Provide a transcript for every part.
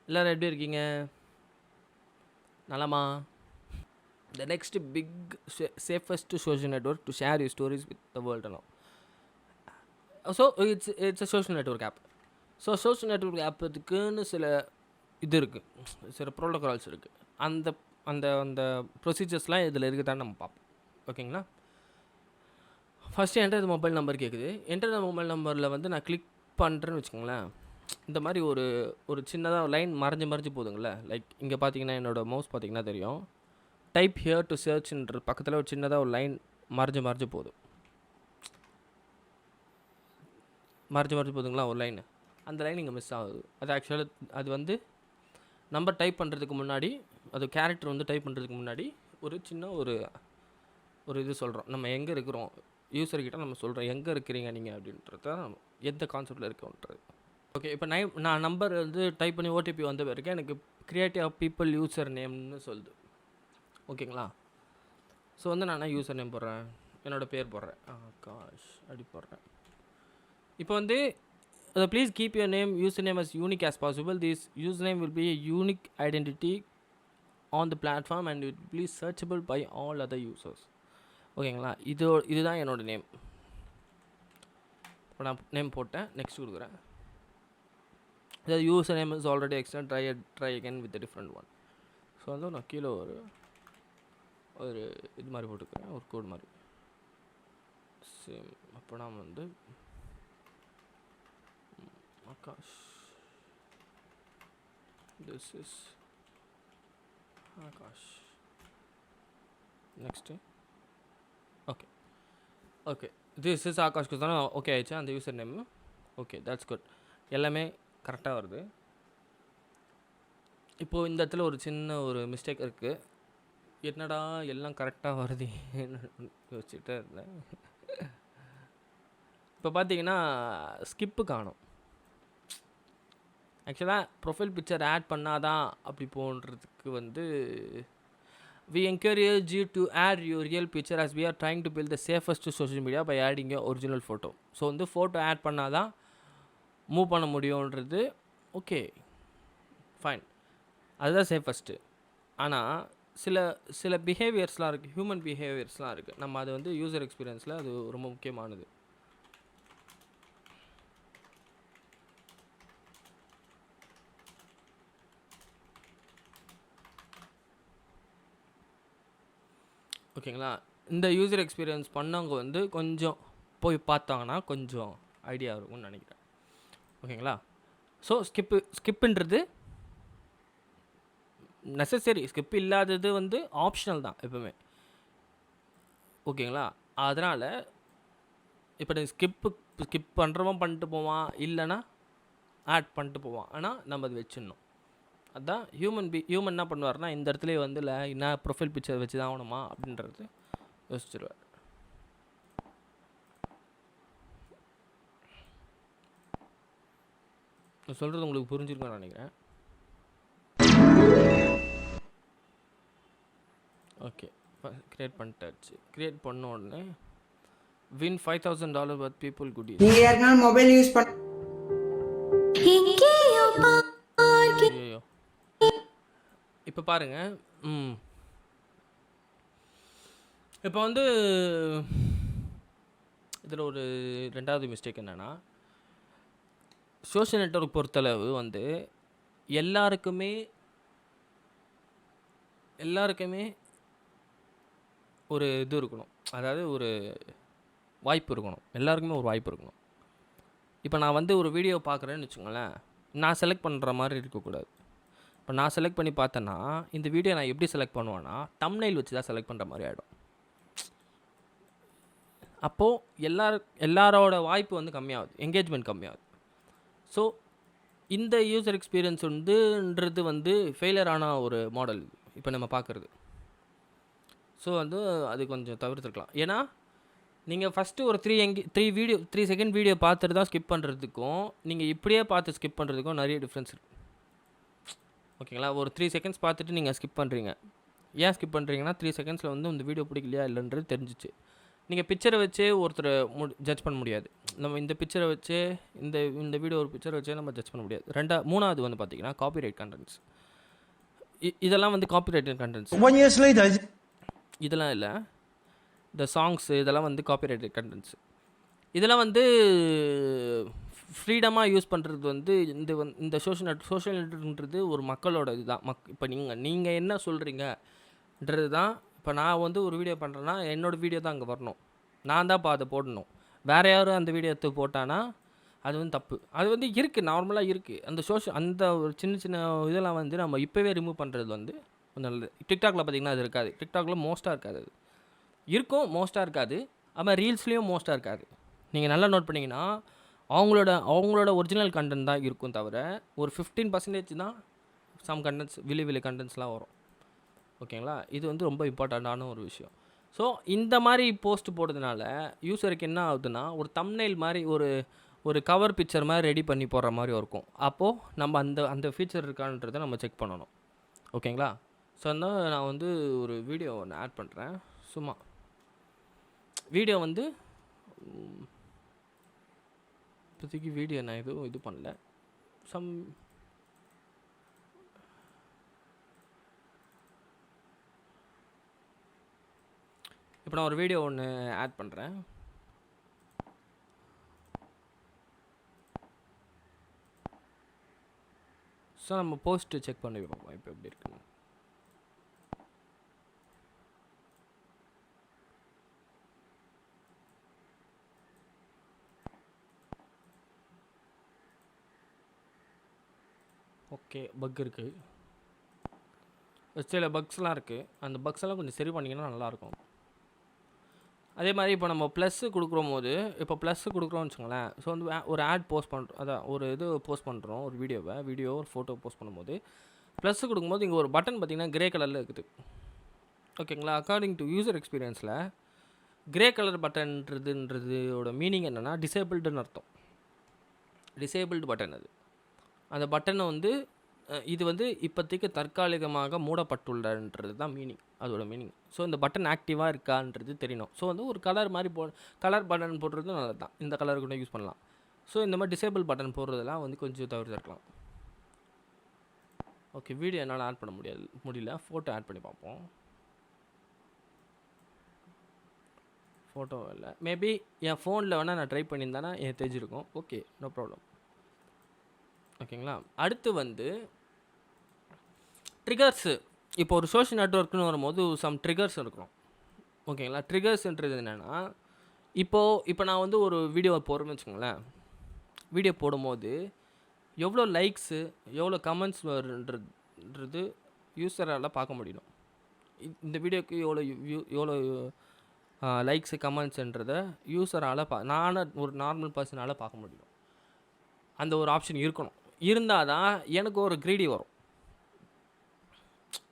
எல்லாரும் எப்படி இருக்கீங்க? நலமா? The next big safest social network to share your stories with the world now. So it's a social network app. So social network ஆப்புக்குன்னு சில இது இருக்குது, சில ப்ரோட்டோகால்ஸ் இருக்குது. அந்த அந்த அந்த ப்ரொசீஜர்ஸ்லாம் இதில் இருக்குதான்னு நம்ம பார்ப்போம். ஓகேங்களா? First enter the mobile number கேட்குது. என்டர் த மொபைல் நம்பரில் வந்து நான் கிளிக் பண்ணுறேன்னு வச்சுக்கோங்களேன். இந்த மாதிரி ஒரு சின்னதாக லைன் மறைஞ்சு போதுங்களே. லைக் இங்கே பார்த்தீங்கன்னா என்னோடய மவுஸ் பார்த்தீங்கன்னா தெரியும். டைப் ஹியர் டு சர்ச்ன்ற பக்கத்தில் ஒரு சின்னதாக ஒரு லைன் மறைஞ்சு போதும். மறைஞ்சு போதுங்களா ஒரு லைன். அந்த லைன் இங்கே மிஸ் ஆகுது. அது ஆக்சுவலாக அது வந்து நம்பர் டைப் பண்ணுறதுக்கு முன்னாடி, அது கேரக்டர் வந்து டைப் பண்ணுறதுக்கு முன்னாடி ஒரு சின்ன ஒரு இது சொல்கிறோம். நம்ம எங்கே இருக்கிறோம், யூஸர்கிட்ட நம்ம சொல்கிறோம் எங்கே இருக்கிறீங்க நீங்கள் அப்படின்றத, எந்த கான்செப்டில் இருக்கோன்றது. ஓகே, இப்போ நான் நம்பர் வந்து டைப் பண்ணி ஓடிபி வந்த பிறகு எனக்கு கிரியேட்டிவ் பீப்புள் யூசர் நேம்னு சொல்லுது. ஓகேங்களா? ஸோ வந்து நான் யூசர் நேம் போடுறேன், என்னோடய பேர் போடுறேன், ஆகாஷ் அப்படி போடுறேன். இப்போ வந்து please keep your username as unique as possible. This username will be a unique identity on the platform and it will be searchable by all other users. ஓகேங்களா? இதுதான் என்னோடய நேம். இப்போ நான் நேம் போட்டேன், நெக்ஸ்ட் கொடுக்குறேன். The username is already extended, try again with a different one. So வந்து நான் கீழே ஒரு இது மாதிரி போட்டுக்கிறேன், ஒரு கோட் மாதிரி சேம். அப்போ நான் வந்து Akash, this is Akash. Next, okay, this is Akash தானே. ஓகே ஆயிடுச்சு அந்த user name. Okay, that's good. எல்லாமே கரெக்டாக வருது. இப்போது இந்த இடத்துல ஒரு சின்ன ஒரு மிஸ்டேக் இருக்குது. என்னடா எல்லாம் கரெக்டாக வருது யோசிச்சுட்டே இருந்தேன். இப்போ பார்த்தீங்கன்னா ஸ்கிப்பு காணும். ஆக்சுவலாக ப்ரொஃபைல் பிக்சர் ஆட் பண்ணாதான் அப்படி போன்றதுக்கு வந்து we encourage you to add your real picture as we are trying to build the safest social media by adding your original photo. So வந்து ஃபோட்டோ ஆட் பண்ணாதான் மூவ் பண்ண முடியுன்றது. Okay, fine, அதுதான் safest. ஆனால் சில பிஹேவியர்ஸ்லாம் இருக்குது, ஹியூமன் பிஹேவியர்ஸ்லாம் இருக்குது. நம்ம அது வந்து யூசர் எக்ஸ்பீரியன்ஸில் அது ரொம்ப முக்கியமானது. ஓகேங்களா? இந்த யூசர் எக்ஸ்பீரியன்ஸ் பண்ணவங்க வந்து கொஞ்சம் போய் பார்த்தாங்கன்னா கொஞ்சம் ஐடியா இருக்கும்னு நினைக்கிறேன். ஓகேங்களா? ஸோ ஸ்கிப்புன்றது நெசசரி, ஸ்கிப் இல்லாதது வந்து ஆப்ஷனல் தான் எப்பவுமே. ஓகேங்களா? அதனால் இப்போ ஸ்கிப் பண்ணுறவன் பண்ணிட்டு போவான், இல்லைன்னா ஆட் பண்ணிட்டு போவான். ஆனால் நம்ம அது வச்சிடணும். அதுதான் ஹியூமன் என்ன பண்ணுவார்னா, இந்த இடத்துல வந்து இல்லை என்ன ப்ரொஃபைல் பிக்சர் வச்சு தான் ஆகணுமா அப்படின்றது யோசிச்சிருவார். நான் சொல்கிறது உங்களுக்கு புரிஞ்சிருக்குன்னு நினைக்கிறேன். Okay, create பண்ணிட்டாச்சு. கிரியேட் பண்ண உடனே வின் $5,000 worth people goodies. நீங்க யாருனாலும் மொபைல் யூஸ் பண்ண ஐயோ, இப்போ பாருங்கள். இப்போ வந்து இதில் ஒரு ரெண்டாவது மிஸ்டேக் என்னென்னா, சோஷியல் நெட்வொர்க் பொறுத்தளவு வந்து எல்லாருக்குமே ஒரு இது இருக்கணும், அதாவது ஒரு வாய்ப்பு இருக்கணும். எல்லாருக்குமே ஒரு வாய்ப்பு இருக்கணும். இப்போ நான் வந்து ஒரு வீடியோ பார்க்குறேன்னு வச்சுக்கோங்களேன், நான் செலக்ட் பண்ணுற மாதிரி இருக்கக்கூடாது. இப்போ நான் செலக்ட் பண்ணி பார்த்தேன்னா, இந்த வீடியோ நான் எப்படி செலக்ட் பண்ணுவேன்னா, தம்ப்நெயில் வச்சு தான் செலக்ட் பண்ணுற மாதிரி ஆகிடும். அப்போது எல்லாரோட வாய்ப்பு வந்து கம்மியாகுது, என்கேஜ்மெண்ட் கம்மியாகுது. ஸோ இந்த யூசர் எக்ஸ்பீரியன்ஸ் வந்து ஃபெயிலியர் ஆன ஒரு மாடல் இப்போ நம்ம பார்க்குறது. ஸோ வந்து அது கொஞ்சம் தவிர்த்துருக்கலாம். ஏன்னா நீங்கள் ஃபஸ்ட்டு ஒரு 3 செகண்ட் வீடியோ பார்த்துட்டு தான் ஸ்கிப் பண்ணுறதுக்கும், நீங்கள் இப்படியே பார்த்து ஸ்கிப் பண்ணுறதுக்கும் நிறைய டிஃப்ரென்ஸ் இருக்குது. ஓகேங்களா? ஒரு 3 செகண்ட்ஸ் பார்த்துட்டு நீங்கள் ஸ்கிப் பண்ணுறீங்க. ஏன் ஸ்கிப் பண்ணுறீங்கன்னா, 3 செகண்ட்ஸில் வந்து இந்த வீடியோ பிடிக்கலையா இல்லைன்றது தெரிஞ்சிச்சு. நீங்கள் பிக்சரை வச்சே ஒருத்தரை ஜட்ஜ் பண்ண முடியாது. நம்ம இந்த பிக்சரை வச்சே இந்த வீடியோ ஒரு பிக்சரை வச்சே நம்ம ஜட்ஜ் பண்ண முடியாது. மூணாவது வந்து பார்த்தீங்கன்னா காப்பிரைட் கண்டென்ட்ஸ். இதெல்லாம் வந்து காப்பிரைட்டட் கண்டென்ட்ஸ். 1 years later. இதெல்லாம் இல்லை, இந்த சாங்ஸு இதெல்லாம் வந்து காப்பிரைட்டட் கண்டென்ட்ஸ். இதெல்லாம் வந்து ஃப்ரீடமாக யூஸ் பண்ணுறது வந்து இந்த சோஷியல் நெட்வொர்க்ன்றது ஒரு மக்களோட இதுதான். இப்போ நீங்கள் என்ன சொல்கிறீங்கன்றது தான். இப்போ நான் வந்து ஒரு வீடியோ பண்ணுறேன்னா என்னோடய வீடியோ தான் அங்கே வரணும், நான் தான் இப்போ அதை போடணும். வேறு யாரும் அந்த வீடியோ எடுத்து போட்டானா அது வந்து தப்பு. அது வந்து இருக்குது, நார்மலாக இருக்குது. அந்த ஒரு சின்ன சின்ன இதெல்லாம் வந்து நம்ம இப்போவே ரிமூவ் பண்ணுறது வந்து நல்லது. டிக்டாக்ல பார்த்திங்கன்னா அது இருக்காது. டிக்டாக்ல மோஸ்ட்டாக இருக்காது. அது இருக்கும், மோஸ்ட்டாக இருக்காது. ஆமாம், ரீல்ஸ்லேயும் மோஸ்ட்டாக இருக்காது. நீங்கள் நல்லா நோட் பண்ணிங்கன்னா அவங்களோட ஒரிஜினல் கண்டென்ட் தான் இருக்கும் தவிர ஒரு 15% தான் சம் கண்டென்ட்ஸ் விலை கண்டென்ட்ஸ்லாம் வரும். ஓகேங்களா? இது வந்து ரொம்ப இம்பார்ட்டண்ட்டான ஒரு விஷயம். ஸோ இந்த மாதிரி போஸ்ட் போடுறதுனால யூஸருக்கு என்ன ஆகுதுன்னா, ஒரு தம்ப்நெயில் மாதிரி ஒரு கவர் பிக்சர் மாதிரி ரெடி பண்ணி போடுற மாதிரி இருக்கும். அப்போது நம்ம அந்த ஃபீச்சர் இருக்கான்றதை நம்ம செக் பண்ணணும். ஓகேங்களா? ஸோ அதனால் நான் வந்து ஒரு வீடியோ ஒன்று ஆட் பண்ணுறேன். சும்மா வீடியோ வந்து இப்போதைக்கு வீடியோ நான் எதுவும் இது பண்ணல. இப்போ நான் ஒரு வீடியோ ஒன்று ஆட் பண்ணுறேன். ஸோ நம்ம போஸ்ட்டு செக் பண்ணி பார்ப்போம் இப்போ எப்படி இருக்குன்னு. ஓகே, பக் இருக்குது, சில பக்ஸ்லாம் இருக்குது. அந்த பக்ஸ் எல்லாம் கொஞ்சம் சரி பண்ணிங்கன்னா நல்லாயிருக்கும். அதே மாதிரி இப்போ நம்ம ப்ளஸ்ஸு கொடுக்குறோம் போது, இப்போ ப்ளஸ்ஸு கொடுக்குறோம்னு வச்சுக்கோங்களேன். ஸோ வந்து ஒரு ஆட் போஸ்ட் பண்ணுறோம், அதான் ஒரு இது போஸ்ட் பண்ணுறோம், ஒரு வீடியோ ஒரு ஃபோட்டோ போஸ்ட் பண்ணும்போது ப்ளஸ்ஸு கொடுக்கும்போது இங்கே ஒரு பட்டன் பார்த்திங்கன்னா கிரே கலரில் இருக்குது. ஓகேங்களா? அக்கார்டிங் டு யூசர் எக்ஸ்பீரியன்ஸில் கிரே கலர் பட்டன்றதுன்றதோட மீனிங் என்னென்னா டிசேபிள்டுன்னு அர்த்தம். டிசேபிள்டு பட்டன் அது. அந்த பட்டனை வந்து இது வந்து இப்போதைக்கு தற்காலிகமாக மூடப்பட்டுள்ளன்றது தான் மீனிங், அதோட மீனிங். ஸோ இந்த பட்டன் ஆக்டிவாக இருக்கான்றது தெரியணும். ஸோ வந்து ஒரு கலர் மாதிரி கலர் பட்டன் போடுறது நல்லது தான். இந்த கலர் கூட யூஸ் பண்ணலாம். ஸோ இந்த மாதிரி டிசேபிள் பட்டன் போடுறதெல்லாம் வந்து கொஞ்சம் தவிர்த்துருக்கலாம். ஓகே, வீடியோ என்னால் ஆட் பண்ண முடியல. ஃபோட்டோ ஆட் பண்ணி பார்ப்போம். ஃபோட்டோ இல்லை, மேபி என் ஃபோனில் வேணால் நான் ட்ரை பண்ணியிருந்தேன்னா எனக்கு தெரிஞ்சிருக்கும். Okay, no problem. ஓகேங்களா? அடுத்து வந்து ட்ரிகர்ஸு. இப்போ ஒரு சோஷியல் நெட்வொர்க்னு வரும்போது சம் ட்ரிகர்ஸ் இருக்கணும். ஓகேங்களா? ட்ரிகர்ஸ்ன்றது என்னென்னா, இப்போ நான் வந்து ஒரு வீடியோ போடுறேன்னு வச்சுக்கோங்களேன். வீடியோ போடும்போது எவ்வளோ லைக்ஸு எவ்வளோ கமெண்ட்ஸ் வருன்றது யூஸரால் பார்க்க முடியணும். இந்த வீடியோக்கு எவ்வளோ லைக்ஸு கமெண்ட்ஸுன்றதை யூஸரால் ஒரு நார்மல் பர்சனால் பார்க்க முடியும். அந்த ஒரு ஆப்ஷன் இருக்கணும். இருந்தால் தான் எனக்கு ஒரு க்ரீடி வரும்.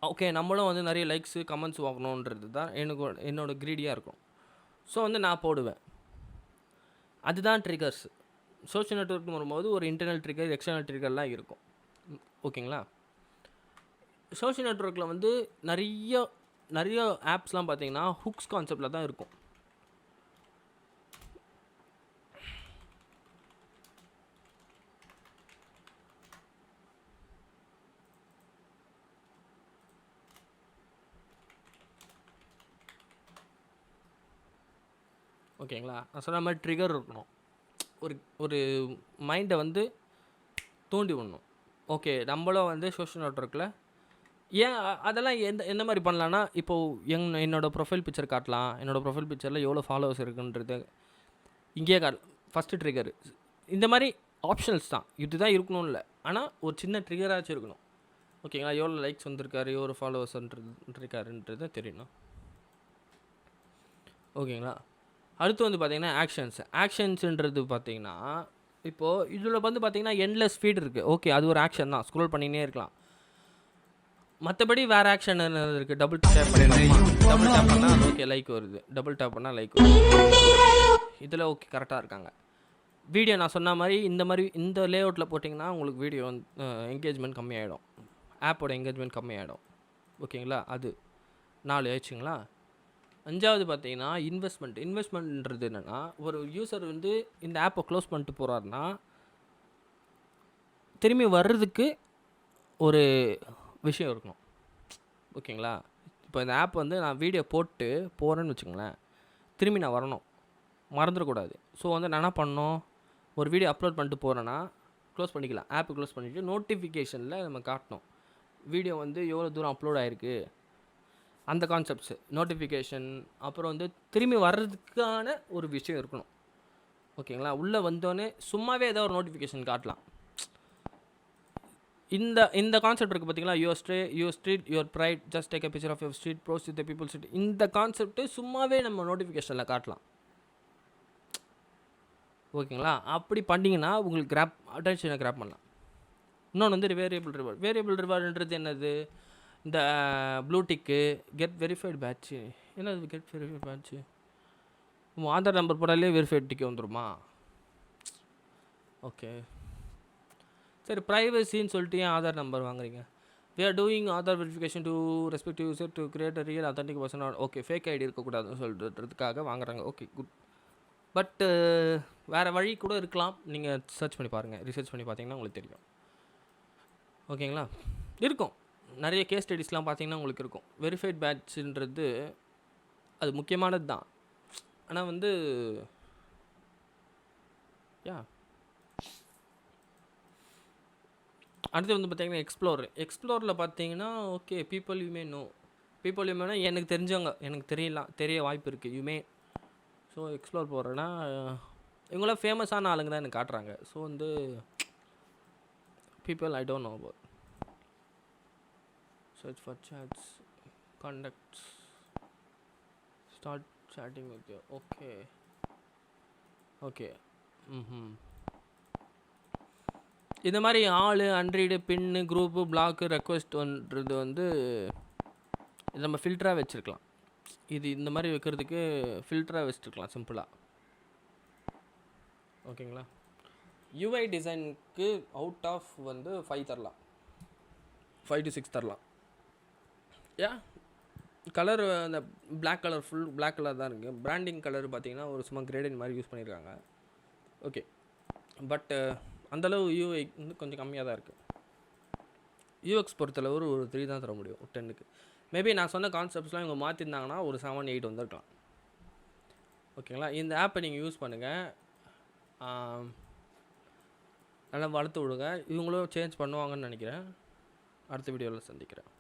ஓகே, நம்மளும் வந்து நிறைய லைக்ஸு கமெண்ட்ஸ் வாங்கணுன்றது தான் என்னோடய க்ரீடியாக இருக்கும். ஸோ வந்து நான் போடுவேன். அதுதான் ட்ரிகர்ஸ். சோஷியல் நெட்வொர்க்னு வரும்போது ஒரு இன்டர்னல் ட்ரிகர், எக்ஸ்டர்னல் ட்ரிகர்லாம் இருக்கும். ஓகேங்களா? சோஷியல் நெட்வொர்க்கில் வந்து நிறைய ஆப்ஸ்லாம் பார்த்தீங்கன்னா ஹுக்ஸ் கான்செப்டில் தான் இருக்கும். ஓகேங்களா? நான் சொன்ன மாதிரி ட்ரிகர் இருக்கணும். ஒரு மைண்டை வந்து தூண்டி விடணும். ஓகே, நம்மளும் வந்து சோஷியல் நெட்வொர்க்கில் ஏன் அதெல்லாம் எந்த மாதிரி பண்ணலான்னா, இப்போது என்னோடய ப்ரொஃபைல் பிக்சர் காட்டலாம். என்னோடய ப்ரொஃபைல் பிக்சரில் எவ்வளோ ஃபாலோவர்ஸ் இருக்குன்றது இங்கேயே ஃபஸ்ட்டு ட்ரிகரு. இந்த மாதிரி ஆப்ஷனல்ஸ் தான். இதுதான் இருக்கணும்னு இல்லை, ஆனால் ஒரு சின்ன ட்ரிகராச்சும் இருக்கணும். ஓகேங்களா? எவ்வளோ லைக்ஸ் வந்திருக்காரு, எவ்வளோ ஃபாலோவர்ஸ் இருக்காருன்றது தெரியணும். ஓகேங்களா? அடுத்து வந்து பார்த்திங்கன்னா ஆக்ஷன்ஸுன்றது பார்த்திங்கன்னா, இப்போது இதில் வந்து பார்த்திங்கன்னா எண்ட்லெஸ் ஃபீட் இருக்குது. ஓகே, அது ஒரு ஆக்ஷன் தான், ஸ்க்ரோல் பண்ணினே இருக்கலாம். மற்றபடி வேறு ஆக்ஷன் இருக்குது. டபுள் டேப் பண்ணலாமா? டபுள் டேப் பண்ணால் ஓகே லைக் வருது, டபுள் டேப் பண்ணால் லைக் வருது. இதில் ஓகே கரெக்டாக இருக்காங்க. வீடியோ நான் சொன்ன மாதிரி இந்த லேஅவுட்டில் போட்டிங்கன்னா உங்களுக்கு வீடியோ என்கேஜ்மெண்ட் 5வது பார்த்தீங்கன்னா இன்வெஸ்ட்மெண்ட்ன்றது என்னென்னா, ஒரு யூசர் வந்து இந்த ஆப்பை க்ளோஸ் பண்ணிட்டு போகிறாருன்னா திரும்பி வர்றதுக்கு ஒரு விஷயம் இருக்கணும். ஓகேங்களா? இப்போ இந்த ஆப் வந்து நான் வீடியோ போட்டு போகிறேன்னு வச்சுக்கோங்களேன், திரும்பி நான் வரணும், மறந்துடக்கூடாது. ஸோ வந்து நான் என்ன பண்ணணும், ஒரு வீடியோ அப்லோட் பண்ணிட்டு போகிறேன்னா க்ளோஸ் பண்ணிக்கலாம். ஆப்பை க்ளோஸ் பண்ணிவிட்டு நோட்டிஃபிகேஷனில் நம்ம காட்டணும் வீடியோ வந்து எவ்வளோ தூரம் அப்லோட் ஆகிருக்கு, அந்த கான்செப்ட்ஸு நோட்டிஃபிகேஷன். அப்புறம் வந்து திரும்பி வர்றதுக்கான ஒரு விஷயம் இருக்கணும். ஓகேங்களா? உள்ளே வந்தோடனே சும்மாவே ஏதோ ஒரு நோட்டிஃபிகேஷன் காட்டலாம். இந்த கான்செப்ட் இருக்குது பார்த்தீங்களா, your street your pride, just take a picture of your street, post with the people street. இந்த கான்செப்ட்டு சும்மாவே நம்ம நோட்டிஃபிகேஷனில் காட்டலாம். ஓகேங்களா? அப்படி பண்ணிங்கன்னா உங்களுக்கு அட்டென்ஷனை கிராப் பண்ணலாம். இன்னொன்று வந்து வேரியபிள் ரிவார்டுன்றது என்னது, இந்த ப்ளூ டிக்கு, கெட் வெரிஃபைடு பேட்ச்சு. என்னது கெட் வெரிஃபைடு பேட்ச்சு? உங்கள் ஆதார் நம்பர் போட்டாலே வெரிஃபைடு டிக்கு வந்துடுமா? ஓகே சரி, ப்ரைவசின்னு சொல்லிட்டு ஏன் ஆதார் நம்பர் வாங்குறீங்க? we are doing Aadhaar verification to respective user to create a real authentic person. Okay, fake ID இருக்கக்கூடாதுன்னு சொல்கிறதுக்காக வாங்குறாங்க. Okay good. பட்டு வேறு வழி கூட இருக்கலாம். நீங்கள் சர்ச் பண்ணி பாருங்கள், ரிசர்ச் பண்ணி பார்த்தீங்கன்னா உங்களுக்கு தெரியும். ஓகேங்களா? இருக்கும் நிறைய கேஸ் ஸ்டடிஸ்லாம் பார்த்தீங்கன்னா உங்களுக்கு இருக்கும். வெரிஃபைட் பேட்ச்ன்றது அது முக்கியமானது தான். ஆனால் வந்து யா அடுத்து வந்து பார்த்தீங்கன்னா எக்ஸ்ப்ளோரில் பார்த்தீங்கன்னா ஓகே, பீப்புள் யூமேனா எனக்கு தெரிஞ்சவங்க, எனக்கு தெரிய வாய்ப்பு இருக்குது யூமே. ஸோ எக்ஸ்ப்ளோர் போகிறேன்னா இவங்களாம் ஃபேமஸான ஆளுங்க தான் எனக்கு காட்டுறாங்க. ஸோ வந்து people I don't know about. search for chats, contacts, start chatting with you. Okay இந்த மாதிரி ஆள், அன்ரீடு, பின்னு, குரூப்பு, பிளாக்கு, ரெக்வஸ்ட்ன்றது வந்து நம்ம ஃபில்டராக வச்சுருக்கலாம். இது இந்த மாதிரி வைக்கிறதுக்கு ஃபில்டராக வச்சுருக்கலாம் சிம்பிளாக. ஓகேங்களா? யூஐ டிசைனுக்கு அவுட் ஆஃப் வந்து 5 தரலாம், 5 to 6 தரலாம். கலர் அந்த black colour, full black colour தான் இருக்குது. பிராண்டிங் கலர் பார்த்தீங்கன்னா ஒரு சும்மா கிரேடிங் மாதிரி யூஸ் பண்ணியிருக்காங்க. ஓகே, பட் அந்தளவு யூஐ வந்து கொஞ்சம் கம்மியாக தான் இருக்குது. யூஎக்ஸ் பொறுத்தளவு ஒரு 3 தான் தர முடியும் 10க்கு. மேபி நான் சொன்ன கான்செப்ட்ஸ்லாம் இவங்க மாற்றிருந்தாங்கன்னா ஒரு 7, 8 வந்துருக்கலாம். ஓகேங்களா? இந்த ஆப்பை நீங்கள் யூஸ் பண்ணுங்கள், நல்லா வளர்த்து விடுங்க. இவங்களும் சேஞ்ச் பண்ணுவாங்கன்னு நினைக்கிறேன். அடுத்த வீடியோவில் சந்திக்கிறேன்.